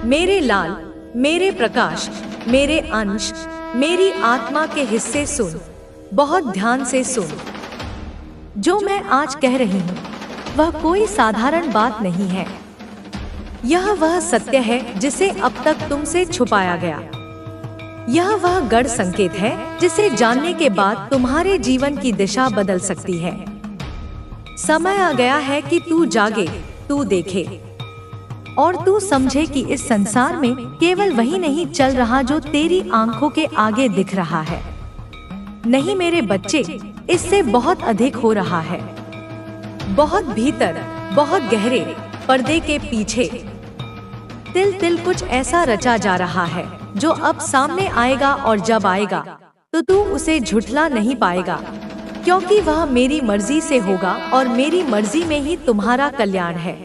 मेरे लाल, मेरे प्रकाश, मेरे अंश, मेरी आत्मा के हिस्से सुन, बहुत ध्यान से सुन। जो मैं आज कह रही हूँ वह कोई साधारण बात नहीं है। यह वह सत्य है जिसे अब तक तुमसे छुपाया गया। यह वह गढ़ संकेत है जिसे जानने के बाद तुम्हारे जीवन की दिशा बदल सकती है। समय आ गया है कि तू जागे, तू देखे और तू समझे कि इस संसार में केवल वही नहीं चल रहा जो तेरी आंखों के आगे दिख रहा है। नहीं मेरे बच्चे, इससे बहुत अधिक हो रहा है। बहुत भीतर, बहुत गहरे पर्दे के पीछे तिल तिल कुछ ऐसा रचा जा रहा है जो अब सामने आएगा, और जब आएगा तो तू उसे झुठला नहीं पाएगा, क्योंकि वह मेरी मर्जी से होगा और मेरी मर्जी में ही तुम्हारा कल्याण है।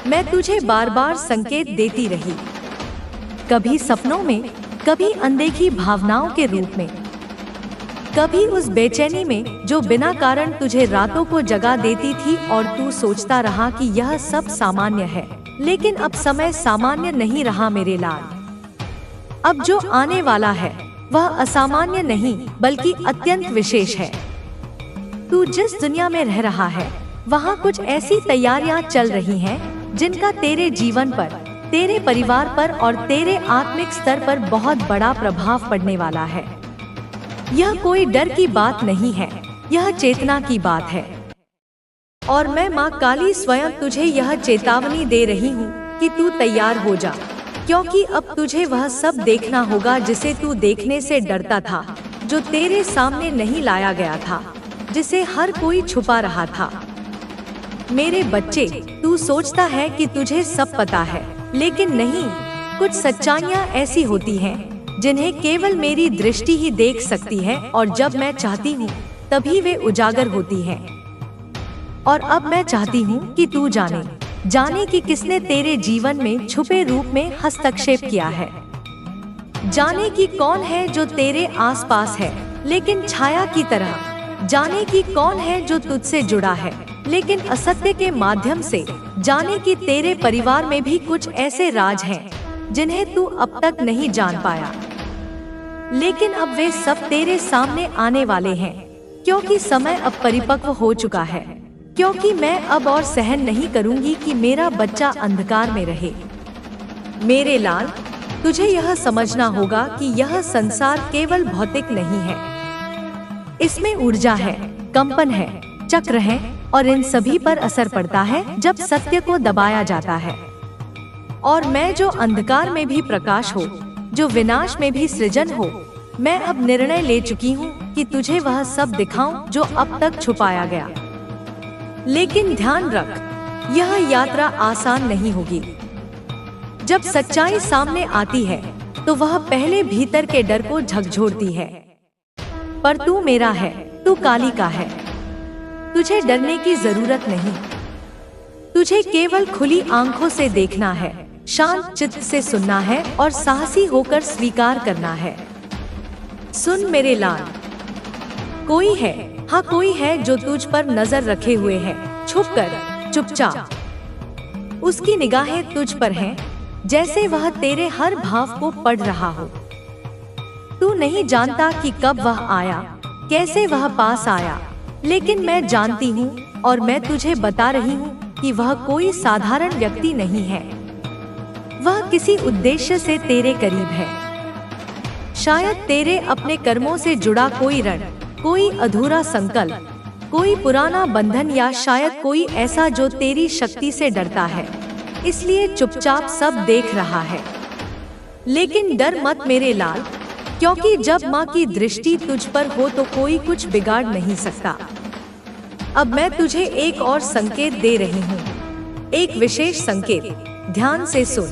मैं तुझे बार बार संकेत देती रही, कभी सपनों में, कभी अनदेखी भावनाओं के रूप में, कभी उस बेचैनी में जो बिना कारण तुझे रातों को जगा देती थी और तू सोचता रहा कि यह सब सामान्य है। लेकिन अब समय सामान्य नहीं रहा मेरे लाल। अब जो आने वाला है वह असामान्य नहीं बल्कि अत्यंत विशेष है। तू जिस दुनिया में रह रहा है वहाँ कुछ ऐसी तैयारियां चल रही हैं जिनका तेरे जीवन पर, तेरे परिवार पर और तेरे आत्मिक स्तर पर बहुत बड़ा प्रभाव पड़ने वाला है। यह कोई डर की बात नहीं है, यह चेतना की बात है। और मैं माँ काली स्वयं तुझे यह चेतावनी दे रही हूँ कि तू तैयार हो जा, क्योंकि अब तुझे वह सब देखना होगा जिसे तू देखने से डरता था, जो तेरे सामने नहीं लाया गया था, जिसे हर कोई छुपा रहा था। मेरे बच्चे, तू सोचता है कि तुझे सब पता है, लेकिन नहीं। कुछ सच्चाइयाँ ऐसी होती हैं जिन्हें केवल मेरी दृष्टि ही देख सकती है, और जब मैं चाहती हूँ तभी वे उजागर होती हैं। और अब मैं चाहती हूँ कि तू जाने कि किसने तेरे जीवन में छुपे रूप में हस्तक्षेप किया है। जाने कि कौन है जो तेरे आसपास है लेकिन छाया की तरह। जाने कि कौन है जो तुझसे जुड़ा है लेकिन असत्य के माध्यम से। जाने कि तेरे परिवार में भी कुछ ऐसे राज हैं जिन्हें तू अब तक नहीं जान पाया, लेकिन अब वे सब तेरे सामने आने वाले हैं, क्योंकि समय अब परिपक्व हो चुका है। क्योंकि मैं अब और सहन नहीं करूंगी कि मेरा बच्चा अंधकार में रहे। मेरे लाल, तुझे यह समझना होगा कि यह संसार केवल भौतिक नहीं है। इसमें ऊर्जा है, कंपन है, चक्र है, और इन सभी पर असर पड़ता है जब सत्य को दबाया जाता है। और मैं जो अंधकार में भी प्रकाश हो, जो विनाश में भी सृजन हो, मैं अब निर्णय ले चुकी हूँ कि तुझे वह सब दिखाऊं जो अब तक छुपाया गया। लेकिन ध्यान रख, यह यात्रा आसान नहीं होगी। जब सच्चाई सामने आती है तो वह पहले भीतर के डर को झकझोरती है। पर तू मेरा है, तू काली का है। तुझे डरने की जरूरत नहीं। तुझे केवल खुली आंखों से देखना है, शांत चित्त से सुनना है और साहसी होकर स्वीकार करना है। सुन मेरे लाल, कोई है, हाँ कोई है जो तुझ पर नजर रखे हुए है, छुपकर, चुपचाप। उसकी निगाहें तुझ पर हैं, जैसे वह तेरे हर भाव को पढ़ रहा हो। तू नहीं जानता कि कब वह आया, कैसे वह पास आया, लेकिन मैं जानती हूँ और मैं तुझे बता रही हूँ कि वह कोई साधारण व्यक्ति नहीं है। वह किसी उद्देश्य से तेरे करीब है। शायद तेरे अपने कर्मों से जुड़ा कोई ऋण, कोई अधूरा संकल्प, कोई पुराना बंधन, या शायद कोई ऐसा जो तेरी शक्ति से डरता है, इसलिए चुपचाप सब देख रहा है। लेकिन डर मत मेरे लाल, क्योंकि जब माँ की दृष्टि तुझ पर हो तो कोई कुछ बिगाड़ नहीं सकता। अब मैं तुझे एक और संकेत दे रही हूँ, एक विशेष संकेत। ध्यान से सुन।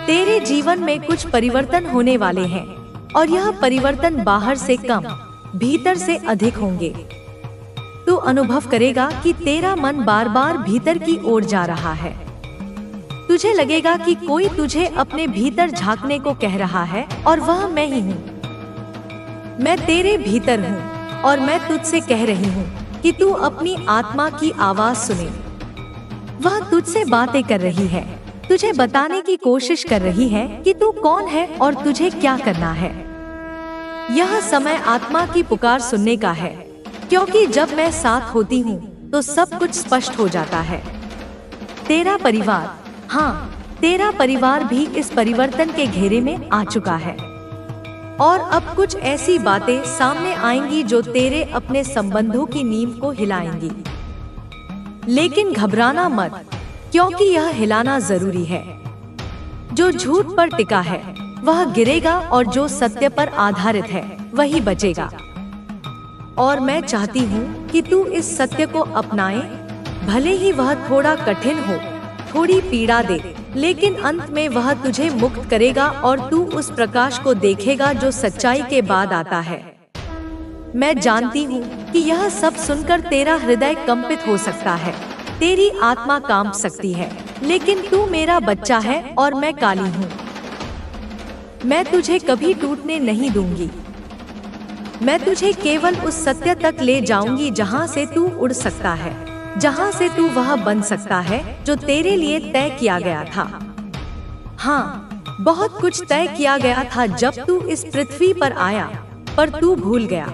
तेरे जीवन में कुछ परिवर्तन होने वाले हैं, और यह परिवर्तन बाहर से कम, भीतर से अधिक होंगे। तू अनुभव करेगा कि तेरा मन बार बार भीतर की ओर जा रहा है। तुझे लगेगा कि कोई तुझे अपने भीतर झांकने को कह रहा है, और वह मैं ही हूँ। मैं तेरे भीतर हूँ और मैं तुझसे कह रही हूँ कि तू अपनी आत्मा की आवाज सुने। वह तुझसे बातें कर रही है, तुझे बताने की कोशिश कर रही है कि तू कौन है और तुझे क्या करना है। यह समय आत्मा की पुकार सुनने का है, क्योंकि जब मैं साथ होती हूँ तो सब कुछ स्पष्ट हो जाता है। तेरा परिवार, हाँ, तेरा परिवार भी इस परिवर्तन के घेरे में आ चुका है और अब कुछ ऐसी बातें सामने आएंगी जो तेरे अपने संबंधों की नींव को हिलाएंगी। लेकिन घबराना मत, क्योंकि यह हिलाना जरूरी है। जो झूठ पर टिका है वह गिरेगा और जो सत्य पर आधारित है वही बचेगा। और मैं चाहती हूँ कि तू इस सत्य को अपनाए, भले ही वह थोड़ा कठिन हो, थोड़ी पीड़ा दे, लेकिन अंत में वह तुझे मुक्त करेगा और तू उस प्रकाश को देखेगा जो सच्चाई के बाद आता है। मैं जानती हूँ कि यह सब सुनकर तेरा हृदय कंपित हो सकता है, तेरी आत्मा कांप सकती है, लेकिन तू मेरा बच्चा है और मैं काली हूँ। मैं तुझे कभी टूटने नहीं दूंगी। मैं तुझे केवल उस सत्य तक ले जाऊंगी जहाँ से तू उड़ सकता है, जहाँ से तू वह बन सकता है जो तेरे लिए तय किया गया था। हाँ, बहुत कुछ तय किया गया था जब तू इस पृथ्वी पर आया, पर तू भूल गया।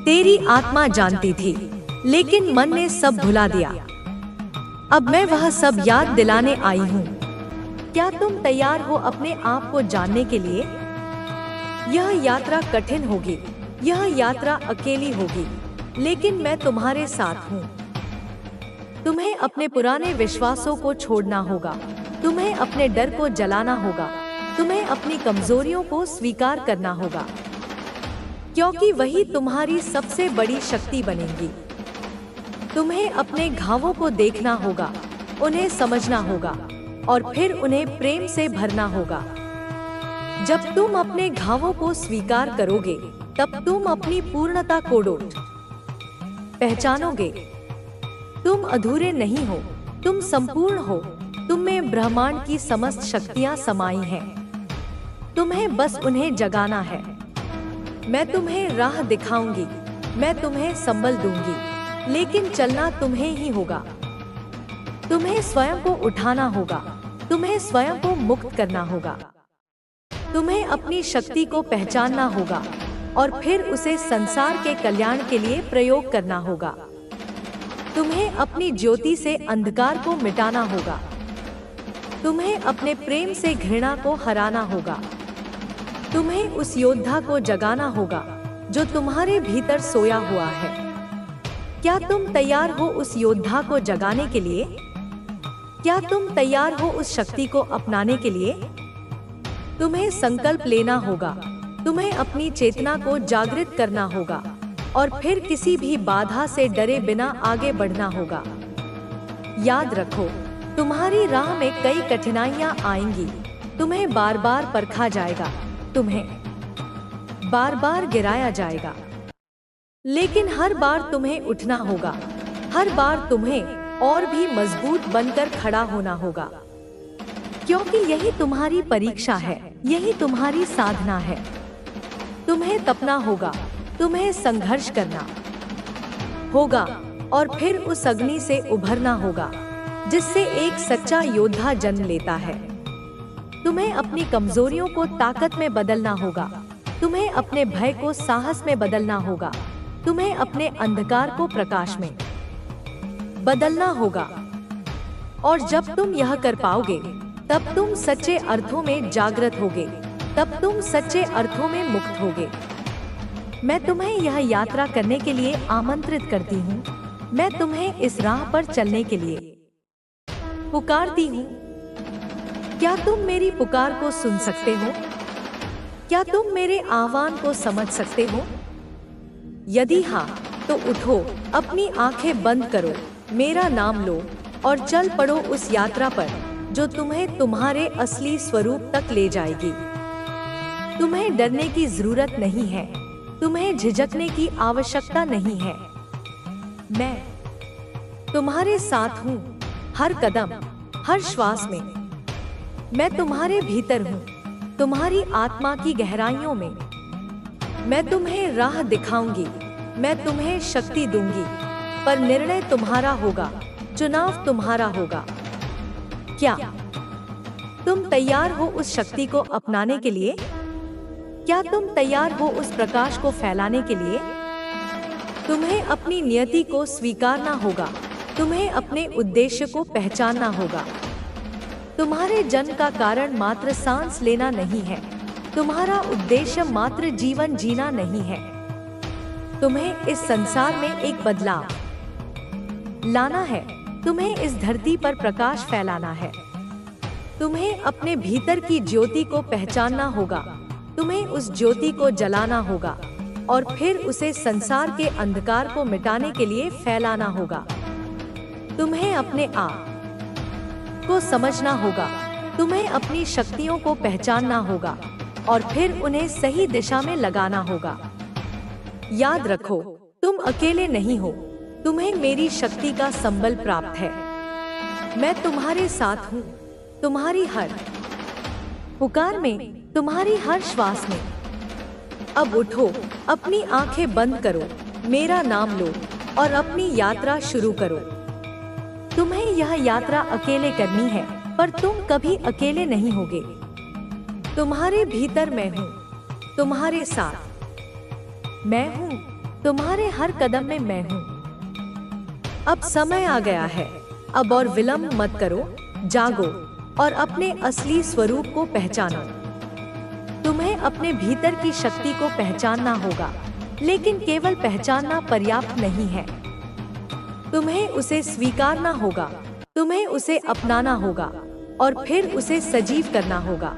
तेरी आत्मा जानती थी, लेकिन मन ने सब भुला दिया। अब मैं वह सब याद दिलाने आई हूँ। क्या तुम तैयार हो अपने आप को जानने के लिए? यह यात्रा कठिन होगी, यह यात्रा अकेली होगी, लेकिन मैं तुम्हारे साथ हूँ। तुम्हें अपने पुराने विश्वासों को छोड़ना होगा, तुम्हें अपने डर को जलाना होगा, तुम्हें अपनी कमजोरियों को स्वीकार करना होगा, क्योंकि वही तुम्हारी सबसे बड़ी शक्ति बनेंगी। तुम्हें अपने घावों को देखना होगा, उन्हें समझना होगा और फिर उन्हें प्रेम से भरना होगा। जब तुम अपने घावों को स्वीकार करोगे, तब तुम अपनी पूर्णता को पहचानोगे। तुम अधूरे नहीं हो, तुम संपूर्ण हो। तुम में ब्रह्मांड की समस्त शक्तियां समाई हैं। तुम्हें बस उन्हें जगाना है। मैं तुम्हें राह दिखाऊंगी, मैं तुम्हें संबल दूंगी, लेकिन चलना तुम्हें ही होगा। तुम्हें स्वयं को उठाना होगा, तुम्हें स्वयं को मुक्त करना होगा। तुम्हें अपनी शक्ति को पहचानना होगा और फिर उसे संसार के कल्याण के लिए प्रयोग करना होगा। तुम्हें अपनी ज्योति से अंधकार को मिटाना होगा। तुम्हें अपने प्रेम से घृणा को हराना होगा। तुम्हें उस योद्धा को जगाना होगा जो तुम्हारे भीतर सोया हुआ है। क्या तुम तैयार हो उस योद्धा को जगाने के लिए? क्या तुम तैयार हो उस शक्ति को अपनाने के लिए? तुम्हें संकल्प लेना होगा, तुम्हें अपनी चेतना को जागृत करना होगा और फिर किसी भी बाधा से डरे बिना आगे बढ़ना होगा। याद रखो, तुम्हारी राह में कई कठिनाइयां आएंगी, तुम्हें बार बार परखा जाएगा, तुम्हें बार बार गिराया जाएगा, लेकिन हर बार तुम्हें उठना होगा, हर बार तुम्हें और भी मजबूत बनकर खड़ा होना होगा, क्योंकि यही तुम्हारी परीक्षा है, यही तुम्हारी साधना है। तुम्हें तपना होगा, तुम्हें संघर्ष करना होगा और फिर उस अग्नि से उभरना होगा जिससे एक सच्चा योद्धा जन्म लेता है। तुम्हें अपनी कमजोरियों को ताकत में बदलना होगा, तुम्हें अपने भय को साहस में बदलना होगा, तुम्हें अपने अंधकार को प्रकाश में बदलना होगा। और जब तुम यह कर पाओगे, तब तुम सच्चे अर्थों में जागृत होगे, तब तुम सच्चे अर्थों में मुक्त होगे। मैं तुम्हें यह यात्रा करने के लिए आमंत्रित करती हूँ। मैं तुम्हें इस राह पर चलने के लिए पुकारती हूँ। क्या तुम मेरी पुकार को सुन सकते हो? क्या तुम मेरे आह्वान को समझ सकते हो? यदि हाँ, तो उठो, अपनी आंखें बंद करो, मेरा नाम लो और चल पड़ो उस यात्रा पर जो तुम्हें तुम्हारे असली स्वरूप तक ले जाएगी। तुम्हें डरने की जरूरत नहीं है, तुम्हें झिझकने की आवश्यकता नहीं है। मैं तुम्हारे साथ हूँ, हर कदम, हर श्वास में। मैं तुम्हारे भीतर हूँ, तुम्हारी आत्मा की गहराइयों में। मैं तुम्हें राह दिखाऊंगी, मैं तुम्हें शक्ति दूंगी, पर निर्णय तुम्हारा होगा, चुनाव तुम्हारा होगा। क्या तुम तैयार हो उस शक्ति को अपनाने के लिए? क्या तुम तैयार हो उस प्रकाश को फैलाने के लिए? तुम्हें अपनी नियति को स्वीकारना होगा। तुम्हें अपने उद्देश्य को पहचानना होगा। तुम्हारे जन्म का कारण मात्र सांस लेना नहीं है। तुम्हारा उद्देश्य मात्र जीवन जीना नहीं है। तुम्हें इस संसार में एक बदलाव लाना है। तुम्हें इस धरती पर प्रकाश फैलाना है। तुम्हें अपने भीतर की ज्योति को पहचानना होगा। तुम्हें उस ज्योति को जलाना होगा और फिर उसे संसार के अंधकार को मिटाने के लिए फैलाना होगा। तुम्हें अपने आप को समझना होगा। तुम्हें अपनी शक्तियों को पहचानना होगा और फिर उन्हें सही दिशा में लगाना होगा। याद रखो, तुम अकेले नहीं हो। तुम्हें मेरी शक्ति का संबल प्राप्त है। मैं तुम्हारे साथ हूँ, तुम्हारी हर पुकार में, तुम्हारी हर श्वास में। अब उठो, अपनी आंखें बंद करो, मेरा नाम लो और अपनी यात्रा शुरू करो। तुम्हें यह यात्रा अकेले करनी है, पर तुम कभी अकेले नहीं होगे। तुम्हारे भीतर मैं हूँ, तुम्हारे साथ मैं हूँ, तुम्हारे हर कदम में मैं हूँ। अब समय आ गया है। अब और विलंब मत करो, जागो और अपने असली स्वरूप को पहचानो। तुम्हें अपने भीतर की शक्ति को पहचानना होगा, लेकिन केवल पहचानना पर्याप्त नहीं है। तुम्हें उसे स्वीकारना होगा, तुम्हें उसे अपनाना होगा और फिर उसे सजीव करना होगा।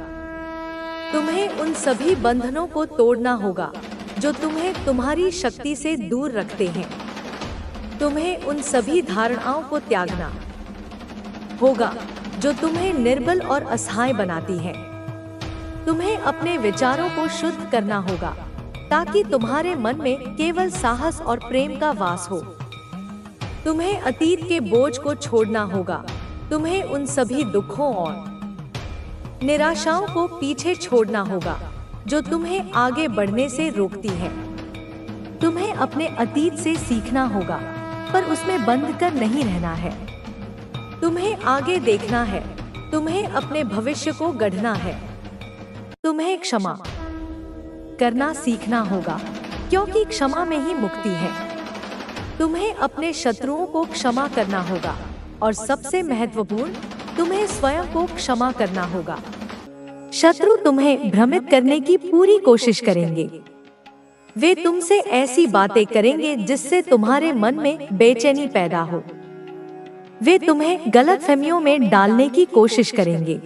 तुम्हें उन सभी बंधनों को तोड़ना होगा जो तुम्हें तुम्हारी शक्ति से दूर रखते हैं। तुम्हें उन सभी धारणाओं को त्यागना होगा जो तुम्हें निर्बल और असहाय बनाती हैं। तुम्हें अपने विचारों को शुद्ध करना होगा ताकि तुम्हारे मन में केवल साहस और प्रेम का वास हो। तुम्हें अतीत के बोझ को छोड़ना होगा। तुम्हें उन सभी दुखों और निराशाओं को पीछे छोड़ना होगा जो तुम्हें आगे बढ़ने से रोकती है। तुम्हें अपने अतीत से सीखना होगा, पर उसमें बंद कर नहीं रहना है। तुम्हें आगे देखना है, तुम्हें अपने भविष्य को गढ़ना है। तुम्हें क्षमा करना सीखना होगा, क्योंकि क्षमा में ही मुक्ति है। तुम्हें अपने शत्रुओं को क्षमा करना होगा और सबसे महत्वपूर्ण, तुम्हें स्वयं को क्षमा करना होगा। शत्रु तुम्हें भ्रमित करने की पूरी कोशिश करेंगे। वे तुमसे ऐसी बातें करेंगे जिससे तुम्हारे मन में बेचैनी पैदा हो। वे तुम्हें गलतफहमियों में डालने की कोशिश करेंगे,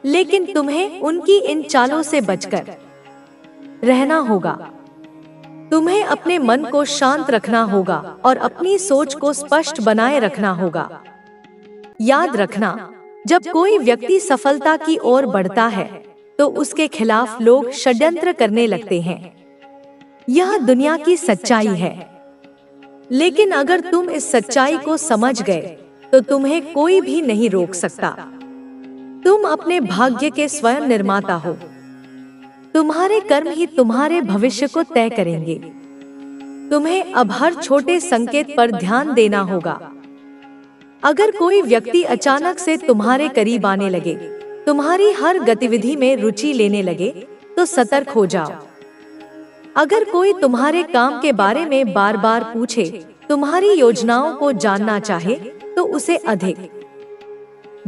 लेकिन तुम्हें उनकी इन चालों से बचकर रहना होगा। तुम्हें अपने मन को शांत रखना होगा और अपनी सोच को स्पष्ट बनाए रखना होगा। याद रखना, जब कोई व्यक्ति सफलता की ओर बढ़ता है तो उसके खिलाफ लोग षड्यंत्र करने लगते हैं। यह दुनिया की सच्चाई है, लेकिन अगर तुम इस सच्चाई को समझ गए तो तुम्हें कोई भी नहीं रोक सकता। तुम अपने भाग्य के स्वयं निर्माता हो। तुम्हारे कर्म ही तुम्हारे भविष्य को तय करेंगे। तुम्हें अब हर छोटे संकेत पर ध्यान देना होगा। अगर कोई व्यक्ति अचानक से तुम्हारे करीब आने लगे, तुम्हारी हर गतिविधि में रुचि लेने लगे, तो सतर्क हो जाओ। अगर कोई तुम्हारे काम के बारे में बार बार पूछे, तुम्हारी योजनाओं को जानना चाहे, तो उसे अधिक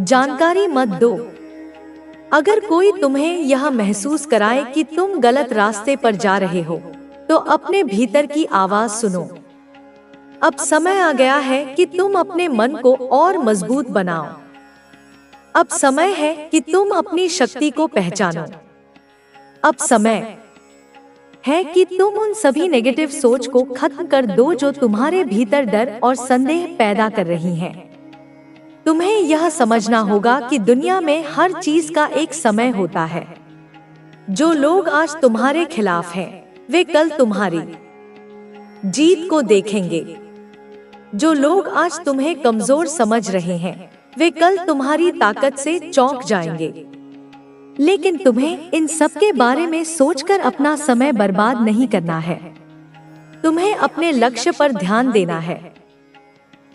जानकारी मत दो। अगर कोई तुम्हें यह महसूस कराए कि तुम गलत रास्ते पर जा रहे हो, तो अपने भीतर की आवाज सुनो। अब समय आ गया है कि तुम अपने मन को और मजबूत बनाओ। अब समय है कि तुम अपनी शक्ति को पहचानो। अब समय है कि तुम उन सभी नेगेटिव सोच को खत्म कर दो जो तुम्हारे भीतर डर और संदेह पैदा कर रही हैं। तुम्हें यह समझना होगा कि दुनिया में हर चीज का एक समय होता है। जो लोग आज तुम्हारे खिलाफ हैं, वे कल तुम्हारी जीत को देखेंगे। जो लोग आज तुम्हें कमजोर समझ रहे हैं, वे कल तुम्हारी ताकत से चौंक जाएंगे। लेकिन तुम्हें इन सब के बारे में सोचकर अपना समय बर्बाद नहीं करना है। तुम्हें अपने लक्ष्य पर ध्यान देना है।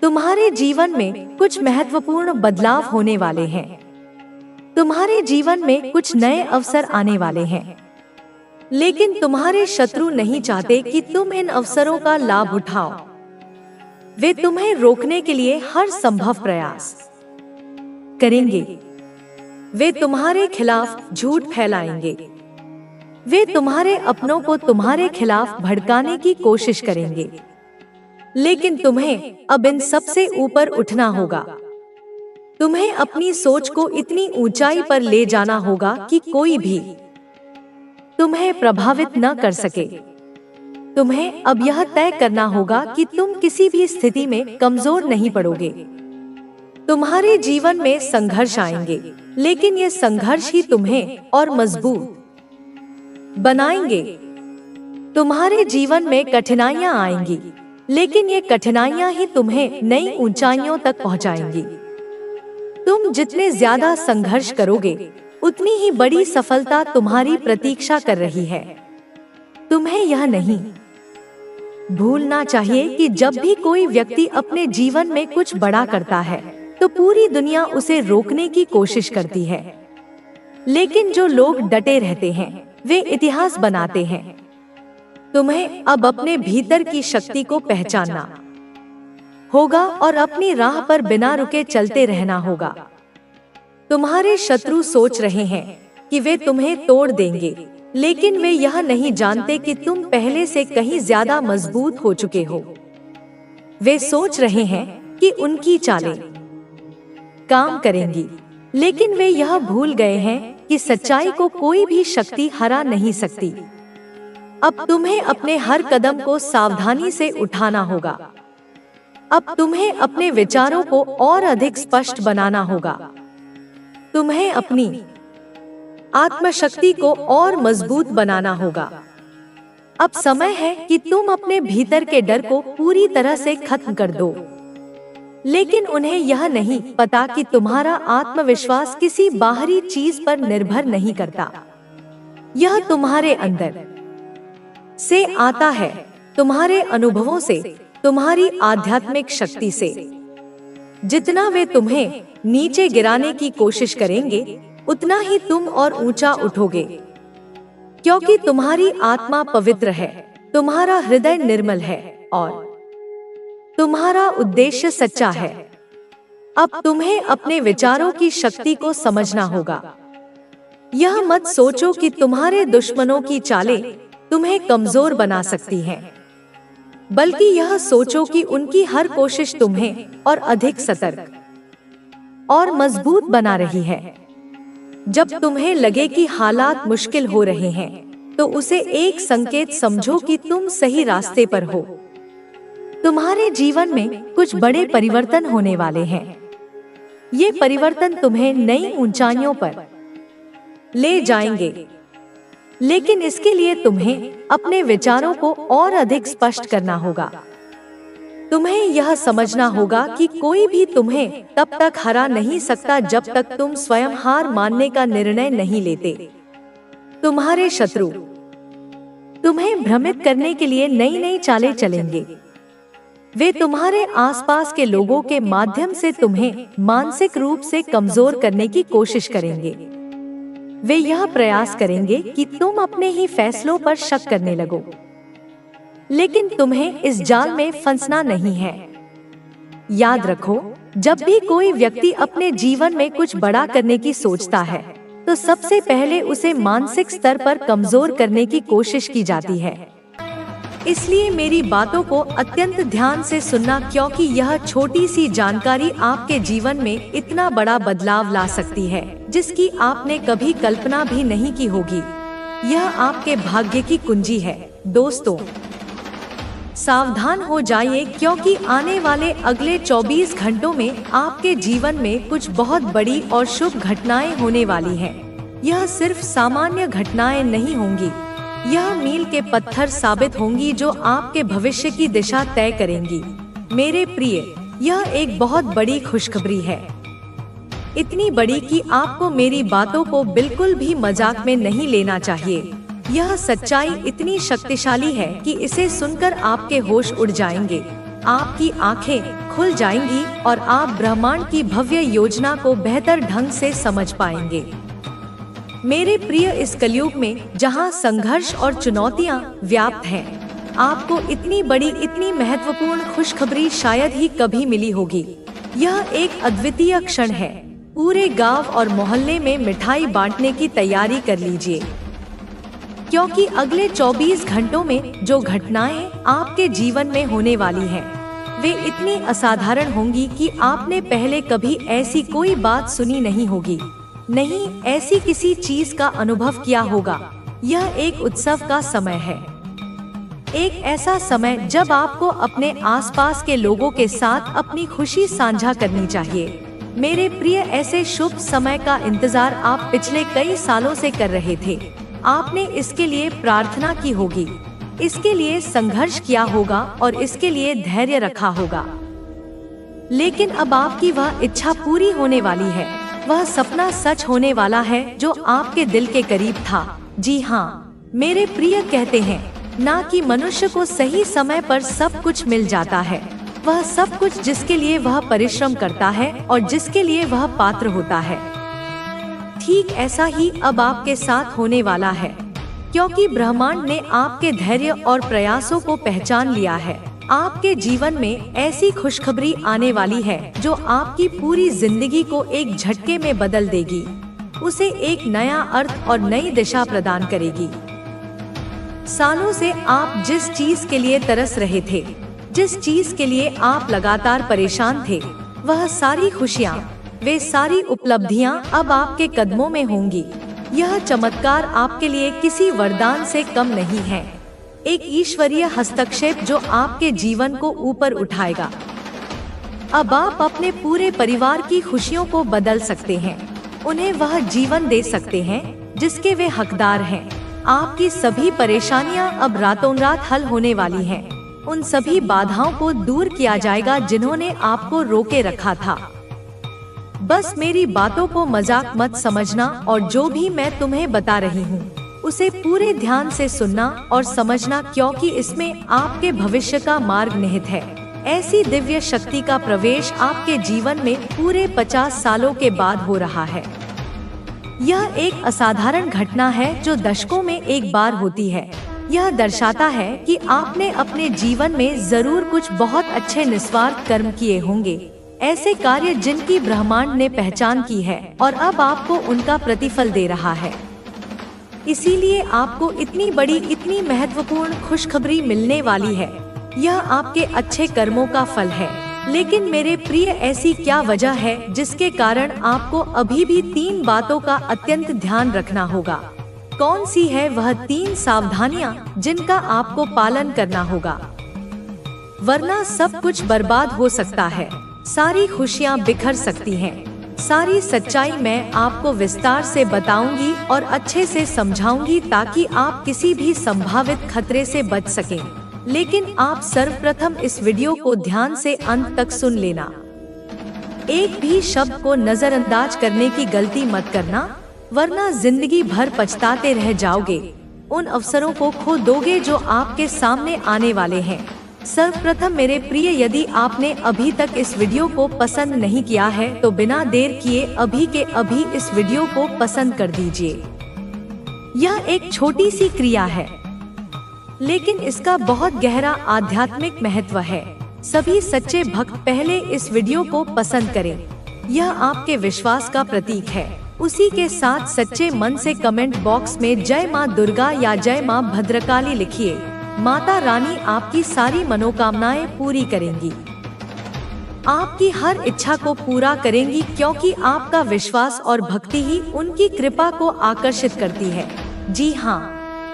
तुम्हारे जीवन में कुछ महत्वपूर्ण बदलाव होने वाले हैं। तुम्हारे जीवन में कुछ नए अवसर आने वाले हैं, लेकिन तुम्हारे शत्रु नहीं चाहते कि तुम इन अवसरों का लाभ उठाओ। वे तुम्हें रोकने के लिए हर संभव प्रयास करेंगे। वे तुम्हारे खिलाफ झूठ फैलाएंगे। वे तुम्हारे अपनों को तुम्हारे खिलाफ भड़काने की कोशिश करेंगे, लेकिन तुम्हें अब इन सब से ऊपर उठना होगा। तुम्हें अपनी सोच को इतनी ऊंचाई पर ले जाना होगा कि कोई भी तुम्हें प्रभावित न कर सके। तुम्हें अब यह तय करना होगा कि तुम किसी भी स्थिति में कमजोर नहीं पड़ोगे। तुम्हारे जीवन में संघर्ष आएंगे, लेकिन ये संघर्ष ही तुम्हें और मजबूत बनाएंगे। तुम्हारे जीवन में कठिनाइयां आएंगी, लेकिन ये कठिनाइयां ही तुम्हें नई ऊंचाइयों तक पहुंचाएंगी। तुम जितने ज्यादा संघर्ष करोगे, उतनी ही बड़ी सफलता तुम्हारी प्रतीक्षा कर रही है। तुम्हें यह नहीं भूलना चाहिए कि जब भी कोई व्यक्ति अपने जीवन में कुछ बड़ा करता है, तो पूरी दुनिया उसे रोकने की कोशिश करती है। लेकिन जो लोग डटे रहते हैं, वे इतिहास बनाते हैं। तुम्हें अब अपने भीतर की शक्ति को पहचानना होगा और अपनी राह पर बिना रुके चलते रहना होगा। तुम्हारे शत्रु सोच रहे हैं कि वे तुम्हें तोड़ देंगे, लेकिन वे यह नहीं जानते कि तुम पहले से कहीं ज्यादा मजबूत हो चुके हो। वे सोच रहे हैं कि उनकी चालें काम करेंगी, लेकिन वे यह भूल गए हैं कि सच्चाई को कोई भी शक्ति हरा नहीं सकती। अब तुम्हें अपने हर कदम को सावधानी से उठाना होगा। अब तुम्हें अपने विचारों को और अधिक स्पष्ट बनाना होगा। तुम्हें अपनी आत्मशक्ति को और मजबूत बनाना होगा। अब समय है कि तुम अपने भीतर के डर को पूरी तरह से खत्म कर दो। लेकिन उन्हें यह नहीं पता कि तुम्हारा आत्मविश्वास किसी बाहरी चीज पर निर्भर नहीं करता। यह तुम्हारे अंदर से आता है, तुम्हारे अनुभवों से, तुम्हारी आध्यात्मिक शक्ति से। जितना वे तुम्हें नीचे गिराने की कोशिश करेंगे, उतना ही तुम और ऊंचा उठोगे, क्योंकि तुम्हारी आत्मा पवित्र है, तुम्हारा हृदय निर्मल है और तुम्हारा उद्देश्य सच्चा है। अब तुम्हें अपने विचारों की शक्ति को समझना होगा। यह मत सोचो कि तुम्हारे दुश्मनों की चालें तुम्हें कमजोर बना सकती हैं, बल्कि यह सोचो कि उनकी हर कोशिश तुम्हें और अधिक सतर्क और मजबूत बना रही है। जब तुम्हें लगे कि हालात मुश्किल हो रहे हैं, तो उसे एक संकेत समझो कि तुम सही रास्ते पर हो। तुम्हारे जीवन में कुछ बड़े परिवर्तन होने वाले हैं। ये परिवर्तन तुम्हें नई ऊंचाइयों पर ले जाएंगे, लेकिन इसके लिए तुम्हें अपने विचारों को और अधिक स्पष्ट करना होगा। तुम्हें यह समझना होगा कि कोई भी तुम्हें तब तक हरा नहीं सकता जब तक तुम स्वयं हार मानने का निर्णय नहीं लेते। तुम्हारे शत्रु तुम्हें भ्रमित करने के लिए नई नई चालें चलेंगे। वे तुम्हारे आसपास के लोगों के माध्यम से तुम्हें मानसिक रूप से कमजोर करने की कोशिश करेंगे। वे यह प्रयास करेंगे कि तुम अपने ही फैसलों पर शक करने लगो, लेकिन तुम्हें इस जाल में फंसना नहीं है। याद रखो, जब भी कोई व्यक्ति अपने जीवन में कुछ बड़ा करने की सोचता है, तो सबसे पहले उसे मानसिक स्तर पर कमजोर करने की कोशिश की जाती है। इसलिए मेरी बातों को अत्यंत ध्यान से सुनना, क्योंकि यह छोटी सी जानकारी आपके जीवन में इतना बड़ा बदलाव ला सकती है, जिसकी आपने कभी कल्पना भी नहीं की होगी। यह आपके भाग्य की कुंजी है। दोस्तों, सावधान हो जाइए, क्योंकि आने वाले अगले 24 घंटों में आपके जीवन में कुछ बहुत बड़ी और शुभ घटनाएं होने वाली हैं। यह सिर्फ सामान्य घटनाएं नहीं होंगी, यह मील के पत्थर साबित होंगी जो आपके भविष्य की दिशा तय करेंगी। मेरे प्रिय, यह एक बहुत बड़ी खुशखबरी है, इतनी बड़ी कि आपको मेरी बातों को बिल्कुल भी मजाक में नहीं लेना चाहिए। यह सच्चाई इतनी शक्तिशाली है कि इसे सुनकर आपके होश उड़ जाएंगे। आपकी आंखें खुल जाएंगी और आप ब्रह्मांड की भव्य योजना को बेहतर ढंग से समझ पाएंगे। मेरे प्रिय, इस कलयुग में जहां संघर्ष और चुनौतियां व्याप्त हैं, आपको इतनी बड़ी, इतनी महत्वपूर्ण खुशखबरी शायद ही कभी मिली होगी। यह एक अद्वितीय क्षण है। पूरे गांव और मोहल्ले में मिठाई बांटने की तैयारी कर लीजिए, क्योंकि अगले 24 घंटों में जो घटनाएं आपके जीवन में होने वाली हैं, वे इतनी असाधारण होंगी कि आपने पहले कभी ऐसी कोई बात सुनी नहीं होगी, नहीं ऐसी किसी चीज का अनुभव किया होगा। यह एक उत्सव का समय है, एक ऐसा समय जब आपको अपने आसपास के लोगों के साथ अपनी खुशी साझा करनी चाहिए। मेरे प्रिय, ऐसे शुभ समय का इंतजार आप पिछले कई सालों से कर रहे थे। आपने इसके लिए प्रार्थना की होगी, इसके लिए संघर्ष किया होगा और इसके लिए धैर्य रखा होगा। लेकिन अब आपकी वह इच्छा पूरी होने वाली है, वह सपना सच होने वाला है जो आपके दिल के करीब था। जी हाँ, मेरे प्रिय, कहते हैं ना कि मनुष्य को सही समय पर सब कुछ मिल जाता है, वह सब कुछ जिसके लिए वह परिश्रम करता है और जिसके लिए वह पात्र होता है। ठीक ऐसा ही अब आपके साथ होने वाला है, क्योंकि ब्रह्मांड ने आपके धैर्य और प्रयासों को पहचान लिया है। आपके जीवन में ऐसी खुशखबरी आने वाली है जो आपकी पूरी जिंदगी को एक झटके में बदल देगी, उसे एक नया अर्थ और नई दिशा प्रदान करेगी। सालों से आप जिस चीज के लिए तरस रहे थे, जिस चीज के लिए आप लगातार परेशान थे, वह सारी खुशियाँ, वे सारी उपलब्धियां अब आपके कदमों में होंगी। यह चमत्कार आपके लिए किसी वरदान से कम नहीं है, एक ईश्वरीय हस्तक्षेप जो आपके जीवन को ऊपर उठाएगा। अब आप अपने पूरे परिवार की खुशियों को बदल सकते हैं, उन्हें वह जीवन दे सकते हैं जिसके वे हकदार हैं। आपकी सभी परेशानियां अब रातों रात हल होने वाली हैं। उन सभी बाधाओं को दूर किया जाएगा जिन्होंने आपको रोके रखा था। बस मेरी बातों को मजाक मत समझना और जो भी मैं तुम्हें बता रही हूँ उसे पूरे ध्यान से सुनना और समझना, क्योंकि इसमें आपके भविष्य का मार्ग निहित है। ऐसी दिव्य शक्ति का प्रवेश आपके जीवन में पूरे 50 सालों के बाद हो रहा है। यह एक असाधारण घटना है जो दशकों में एक बार होती है। यह दर्शाता है कि आपने अपने जीवन में जरूर कुछ बहुत अच्छे निस्वार्थ कर्म किए होंगे, ऐसे कार्य जिनकी ब्रह्मांड ने पहचान की है और अब आपको उनका प्रतिफल दे रहा है। इसीलिए आपको इतनी बड़ी, इतनी महत्वपूर्ण खुशखबरी मिलने वाली है। यह आपके अच्छे कर्मों का फल है। लेकिन मेरे प्रिय, ऐसी क्या वजह है जिसके कारण आपको अभी भी 3 बातों का अत्यंत ध्यान रखना होगा? कौन सी है वह 3 सावधानियां जिनका आपको पालन करना होगा? वरना सब कुछ बर्बाद हो सकता है, सारी खुशियां बिखर सकती हैं। सारी सच्चाई मैं आपको विस्तार से बताऊंगी और अच्छे से समझाऊंगी ताकि आप किसी भी संभावित खतरे से बच सकें। लेकिन आप सर्वप्रथम इस वीडियो को ध्यान से अंत तक सुन लेना। एक भी शब्द को नजरअंदाज करने की गलती मत करना, वरना जिंदगी भर पछताते रह जाओगे। उन अवसरों को खो दोगे जो आपके सामने आने वाले हैं। सर्वप्रथम मेरे प्रिय, यदि आपने अभी तक इस वीडियो को पसंद नहीं किया है तो बिना देर किए अभी के अभी इस वीडियो को पसंद कर दीजिए। यह एक छोटी सी क्रिया है, लेकिन इसका बहुत गहरा आध्यात्मिक महत्व है। सभी सच्चे भक्त पहले इस वीडियो को पसंद करें। यह आपके विश्वास का प्रतीक है। उसी के साथ सच्चे मन से कमेंट बॉक्स में जय माँ दुर्गा या जय माँ भद्रकाली लिखिए। माता रानी आपकी सारी मनोकामनाएं पूरी करेंगी, आपकी हर इच्छा को पूरा करेंगी, क्योंकि आपका विश्वास और भक्ति ही उनकी कृपा को आकर्षित करती है। जी हाँ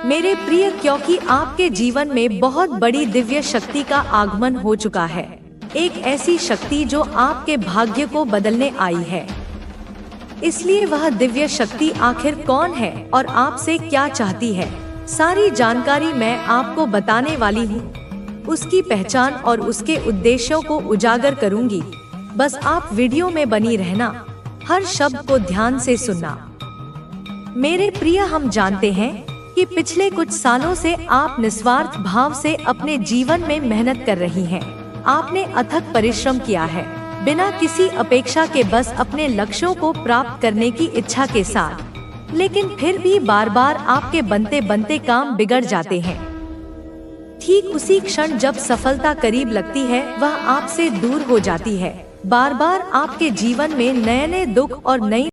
मेरे प्रिय, क्योंकि आपके जीवन में बहुत बड़ी दिव्य शक्ति का आगमन हो चुका है। एक ऐसी शक्ति जो आपके भाग्य को बदलने आई है। इसलिए वह दिव्य शक्ति आखिर कौन है और आपसे क्या चाहती है, सारी जानकारी मैं आपको बताने वाली हूँ। उसकी पहचान और उसके उद्देश्यों को उजागर करूंगी। बस आप वीडियो में बनी रहना, हर शब्द को ध्यान से सुनना। मेरे प्रिय, हम जानते हैं कि पिछले कुछ सालों से आप निस्वार्थ भाव से अपने जीवन में मेहनत कर रही हैं। आपने अथक परिश्रम किया है, बिना किसी अपेक्षा के, बस अपने लक्ष्यों को प्राप्त करने की इच्छा के साथ। लेकिन फिर भी बार बार आपके बनते बनते काम बिगड़ जाते हैं। ठीक उसी क्षण जब सफलता करीब लगती है, वह आपसे दूर हो जाती है। बार बार आपके जीवन में नए नए दुख और नई